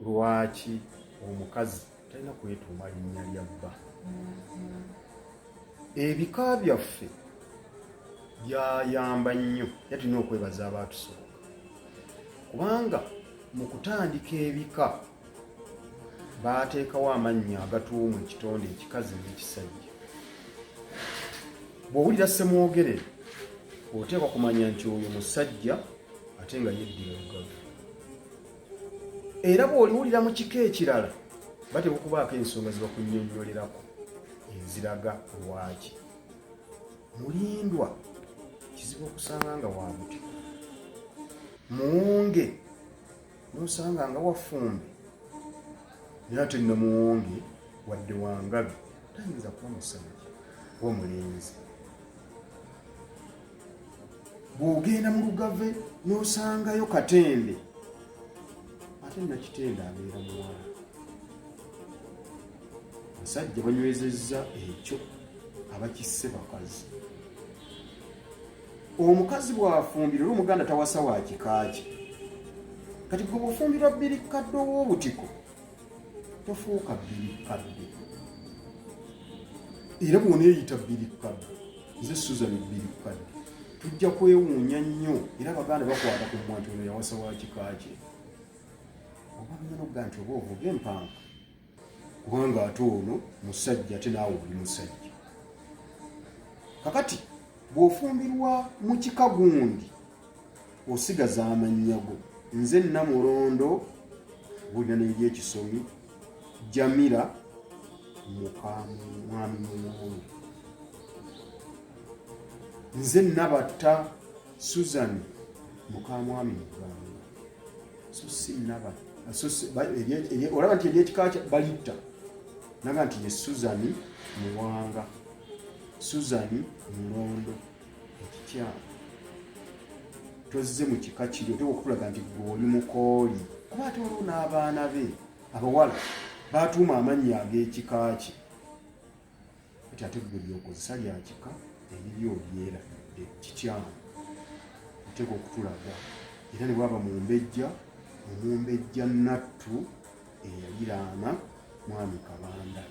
lwaki omukazi talina kwetuuma linnya lya bba. Ebika byaffe byayamba nnyo era tulina okwebaza abaatusooka, kubanga mu kutandika ebika baateekawo amannya agatuuma ekitonde ekikazi n'ekisajja. Bw'owulira Ssemwogerere oteekwa kumanya nti oyo musajja ate nga yeddira lugavu. Era bw'oliwulira mu kika ekirala batera okubaako ensonga ze bakunnyonnyolerako eziraga lwaki. Mulindwa kizibu okusanga nga wa butiko, Muwonge n'osanga nga wafumbe, naye ate nno Muwonge wadde wangabi tayinza kuba musajja oba mulenzi. Bw'ogenda mu Lugave n'osangayo Katende, ate Nakitende abeera muwala. Abasajja banywezezza ekyo abakisse bakazi. Omukazi bw'afumbirwa era Omuganda tawasa wa kika kye. Kati gwe bw'ofumbirwa bbirikkadde ow'obutiko tofuuka bbirikkadde. Era bw'oneeyita bbirikkadde, nze Susan bbirikkadde, tujja kwewuunya nnyo era Abaganda bakwata ku mmwa nti ono yawasa wa kika kye. Oba banyina okugaa nti oba ovuga empanka kubanga ate ono musajja ate naawe oli musajja. Kakati bw'ofumbirwa mu kika gundi osigaza amannya go. Nze Namulondo bulina n'eryekisomi Jamira muka mwami Muwonge. Nze Nabatta Susan muka mwami Muganga. So si Nabatta olaba nti eryekika balitta naga nti ye Susan Muwanga, Susan Mulondo ekikyamu. Tozze mu kika kiri oteekwa okutulaga nti gwe oli mukooli, kuba ate waliwo n'abaana be abawala baatuuma amannya ag'ekika kye. Kati ate gwe byokozesa lya kika eriri olyeradde kikyamu, oteekwa okutulaga. Era ne bwaba Mumbejja, Omumbejja Nattu eyayiraana mwami Kabanda,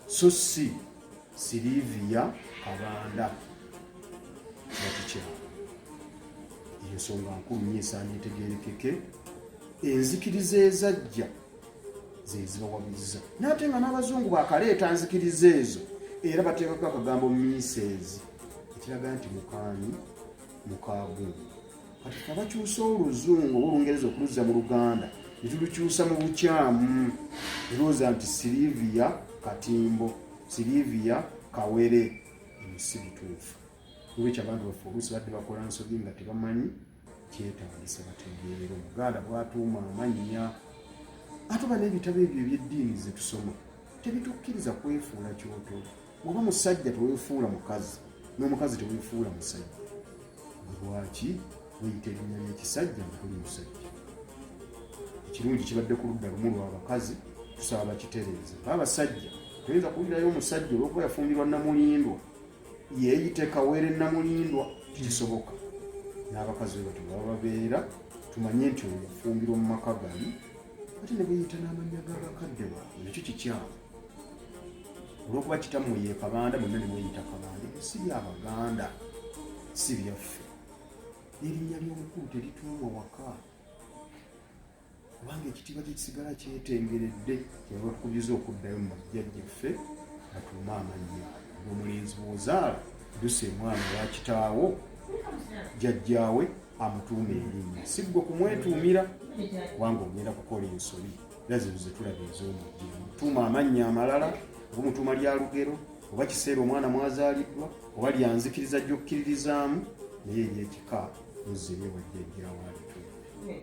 so si Silivia Kabanda bakikyamu. Ensonga nkulu nnyo esaana etegeerekeke. Enzikiriza ezajja ze zibawabiza, n'ate nga n'Abazungu bakaleeta nzikiriza ezo era bateekako akagambo Mrs. ekiraga nti mukaani mukaagungu. Kati kabakyusa Oluzungu oba Olungereza okuluzza mu Luganda ne tulukyusa mu bukyamu, erowooza nti Silivia Katimbo, Silivia Kawere, si bituufu. Olwekyo abantu baffe oluusi badde bakola nsobi nga tebamanyi kyetagisa bategeera. Omuganda bw'atuuma amannya. Ate oba n'ebitabo ebyo eby'eddiini ze tusoma tebitukkiriza kwefuula kyotolo. Bw'oba musajja teweefuula mukazi, n'omukazi teweefuula musajja. Lwaki weyita erinnya ly'ekisajja nga toli musajja? Ekirungi kibadde ku ludda lumu lw'abakazi, tusaba bakitereeze. Abasajja toyinza kuwulirayo omusajja olw'okuba yafumbirwa Namulindwa yeeyite Kawere Namulindwa, kikisoboka. N'abakazi bwe batyo baba babeera, tumanye nti oyo yafumbirwa mu maka gali, ate ne beeyita n'amannya g'abakadde baabwe, nakyo kikyamu. Olw'okuba kitammwe ye Kabanda, mwenna ne mweyita Kabanda, ebyo si by'Abaganda, si byaffe. N'erinnya ly'omukulu terituumwa waka, kubanga ekitiibwa kye kisigala kyetengeredde. Kyebaba tukubiza okuddayo mu bajjajjaffe batuume amannya. Omulenzi bw'ozaala ddusa omwana wa kitaawo, jjajjaawe amutuuma erinnya, si ggwe kumwetuumira kubanga ogenda kukola ensobi. Era zino ze tulaba ez'omujjira, mutuuma amannya amalala, oba mutuuma lya lugero, oba kiseera omwana mwazaaliddwa, oba lyanzikiriza gy'okkiririzaamu, naye ery'ekika muzzeeyo bajjajjaawo alituuma.